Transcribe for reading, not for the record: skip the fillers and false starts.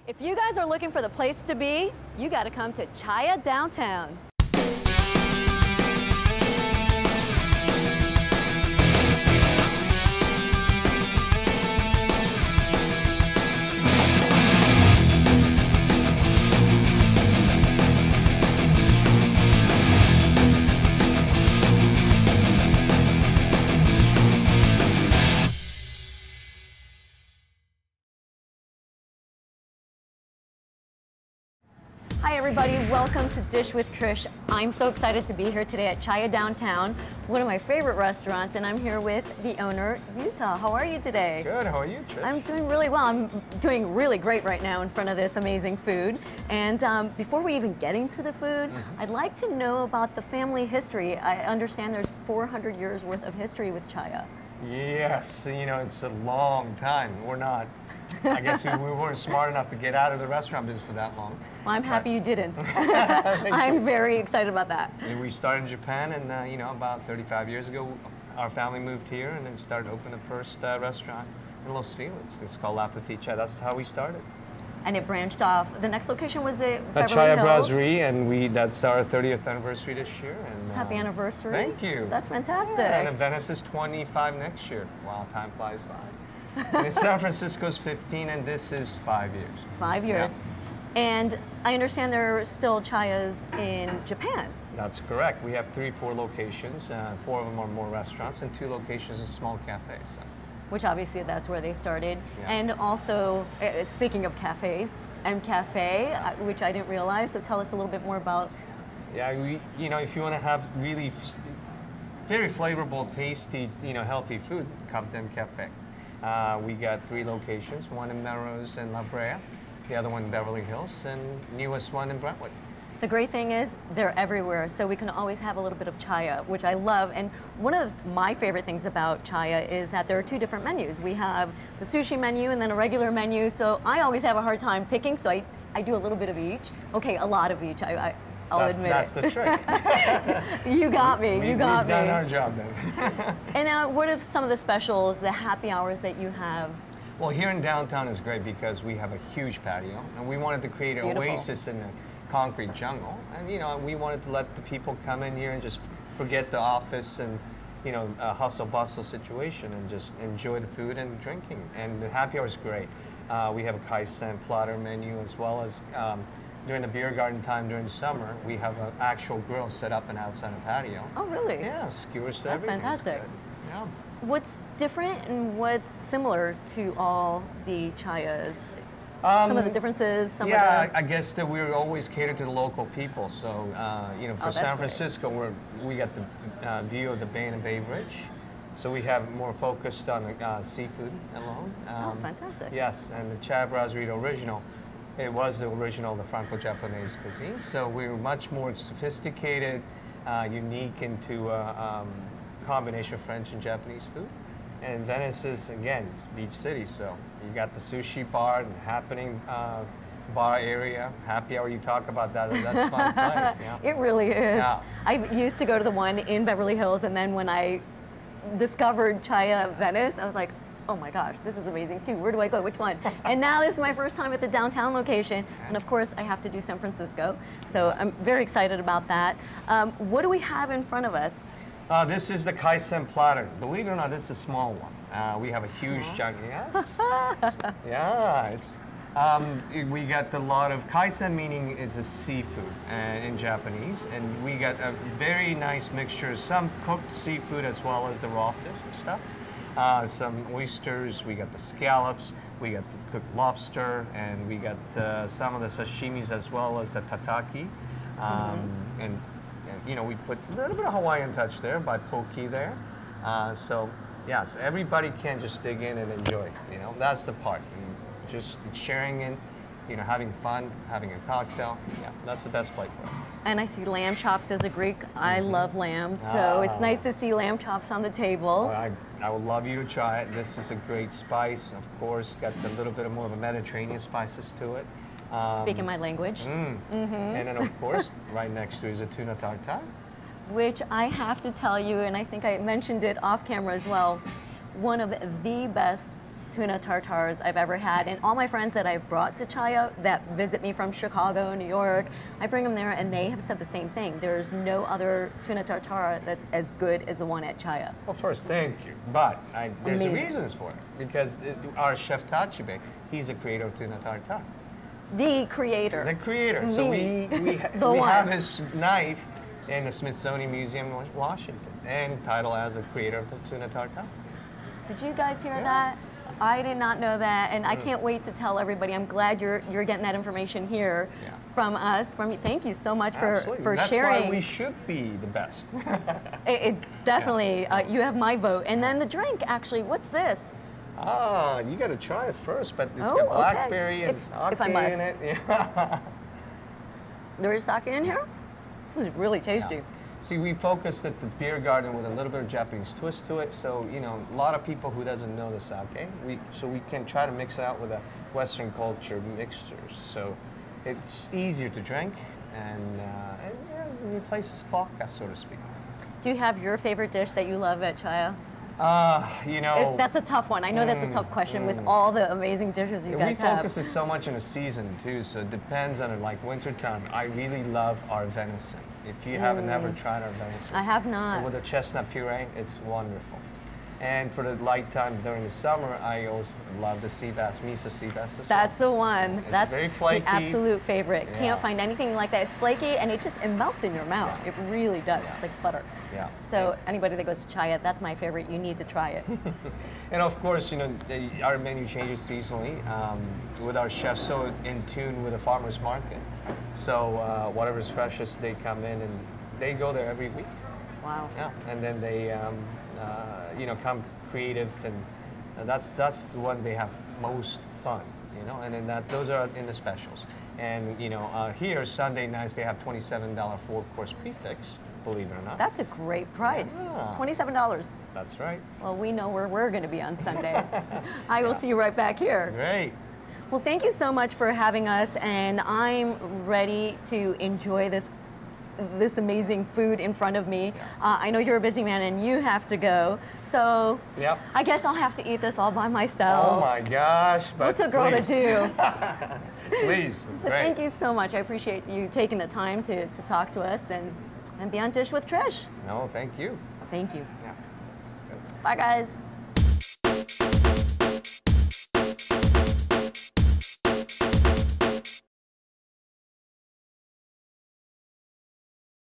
If you guys are looking for the place to be, you got to come to CHAYA Downtown. Hi everybody, welcome to Dish with Trish. I'm so excited to be here today at CHAYA Downtown, one of my favorite restaurants, and I'm here with the owner, Yuta. How are you today? Good, how are you, Trish? I'm doing really well. I'm doing really great right now in front of this amazing food. And before we even get into the food, I'd like to know about the family history. I understand there's 400 years worth of history with CHAYA. Yes, you know, it's a long time. We're not, I guess we weren't smart enough to get out of the restaurant business for that long. Well, I'm happy you didn't. I'm very excited about that. We started in Japan, and you know, about 35 years ago, our family moved here and then started opening the first restaurant in Los Feliz. It's called La Petite. That's how we started. And it branched off. The next location was at At Beverly CHAYA Hills. Brasserie, and that's our 30th anniversary this year. And, Happy anniversary. Thank you. That's fantastic. Yeah, and in Venice is 25 next year. Wow, time flies by. And in San Francisco's 15, and this is 5 years. 5 years. Yeah. And I understand there are still CHAYAs in Japan. That's correct. We have 4 locations. 4 of them are more restaurants, and 2 locations are small cafes. So. Which obviously that's where they started. Yeah. And also, speaking of cafes, M Cafe, which I didn't realize, so tell us a little bit more about. Yeah, you know, if you want to have really very flavorful, tasty, you know, healthy food, come to M Cafe. We got 3 locations, one in Melrose and La Brea, the other one in Beverly Hills, and newest one in Brentwood. The great thing is they're everywhere, so we can always have a little bit of CHAYA, which I love. And one of my favorite things about CHAYA is that there are 2 different menus. We have the sushi menu and then a regular menu, so I always have a hard time picking, so I do a little bit of each. Okay, a lot of each, I'll admit that's it. the trick. You got me, you got me. We've done our job then. And what are some of the specials, the happy hours that you have? Well, here in downtown is great because we have a huge patio, and we wanted to create an oasis in the concrete jungle. And you know, we wanted to let the people come in here and just forget the office and, you know, hustle bustle situation and just enjoy the food and drinking. And the happy hour is great. We have a Caisson Platter menu, as well as during the beer garden time during the summer, we have an actual grill set up and outside the patio. Oh, really? Yeah, skewers to That's everything. fantastic. Yeah. What's different and what's similar to all the CHAYAs? Some of the differences, some of the... I guess that we're always catered to the local people. So, you know, for San Francisco, we got the view of the Bay and Bay Bridge. So we have more focused on the seafood alone. Oh, fantastic. Yes, and the CHAYA Brasserie original, it was the original, the Franco-Japanese cuisine. So we were much more sophisticated, unique into combination of French and Japanese food. And Venice is, again, it's beach city, so you got the sushi bar and happening bar area, happy hour, you talk about that, that's a fun place. Yeah. It really is. Yeah. I used to go to the one in Beverly Hills, and then when I discovered CHAYA Venice, I was like, oh my gosh, this is amazing too. Where do I go? Which one? And now this is my first time at the downtown location, and of course I have to do San Francisco, so I'm very excited about that. What do we have in front of us? This is the Caisson Platter. Believe it or not, this is a small one. We have a huge jug. Yes. Yeah. It's. We got a lot of Caisson, meaning it's a seafood in Japanese, and we got a very nice mixture. Some cooked seafood as well as the raw fish stuff. Some oysters. We got the scallops. We got the cooked lobster, and we got some of the sashimis as well as the tataki, and. You know, we put a little bit of Hawaiian touch there by poke there. So, yes, everybody can just dig in and enjoy. You know, that's the part. And just sharing in, you know, having fun, having a cocktail. Yeah, that's the best plate for it. And I see lamb chops as a Greek. I love lamb, so it's nice to see lamb chops on the table. Well, I would love you to try it. This is a great spice, of course. Got a little bit of more of a Mediterranean spices to it. Speaking my language. And then, of course, right next to is a Tuna Tartare. Which I have to tell you, and I think I mentioned it off camera as well, one of the best tuna tartares I've ever had. And all my friends that I've brought to CHAYA that visit me from Chicago, New York, I bring them there and they have said the same thing. There's no other tuna tartare that's as good as the one at CHAYA. Well, first, thank you. But there's reasons for it. Because our chef Tachibe, he's the creator of Tuna Tartare. The creator. The creator. So we have his knife in the Smithsonian Museum in Washington and title as the creator of the Tuna Tartare. Did you guys hear that? I did not know that, and I can't wait to tell everybody. I'm glad you're getting that information here from us. From you. Thank you so much for That's sharing. That's why we should be the best. it definitely. You have my vote. And then the drink, actually, what's this? Ah, you got to try it first, but it's got blackberry and sake in it. Yeah. There is sake in here? This is really tasty. Yeah. See, we focused at the beer garden with a little bit of Japanese twist to it. So, you know, a lot of people who doesn't know the sake, so we can try to mix it out with a Western culture mixtures. So it's easier to drink and it replaces vodka, so to speak. Do you have your favorite dish that you love at CHAYA? You know, that's a tough one. I know that's a tough question with all the amazing dishes you guys have. We focus so much on the season too, so it depends on it. Like winter time, I really love our venison. If you haven't ever tried our venison, I have not. With the chestnut puree, it's wonderful. And for the light time during the summer, I also love the sea bass, miso sea bass as That's the one. It's that's very flaky. The absolute favorite. Yeah. Can't find anything like that. It's flaky and it melts in your mouth. Yeah. It really does. Yeah. It's like butter. Yeah. So anybody that goes to CHAYA, that's my favorite. You need to try it. And of course, you know, our menu changes seasonally with our chefs so in tune with the farmers market. So whatever's freshest, they come in and they go there every week. Wow. Yeah, and then they, you know, come creative, and that's the one they have most fun, you know. And then those are in the specials. And you know, here Sunday nights they have $27 4-course Prix-Fixe. Believe it or not. That's a great price. Yeah. $27. That's right. Well, we know where we're going to be on Sunday. I will see you right back here. Great. Well, thank you so much for having us, and I'm ready to enjoy this amazing food in front of me. I know you're a busy man and you have to go, so I guess I'll have to eat this all by myself. Oh my gosh. But what's a girl to do? Please. Great. Thank you so much. I appreciate you taking the time to talk to us and be on Dish with Trish. No, thank you. Thank you. Yeah. Bye, guys.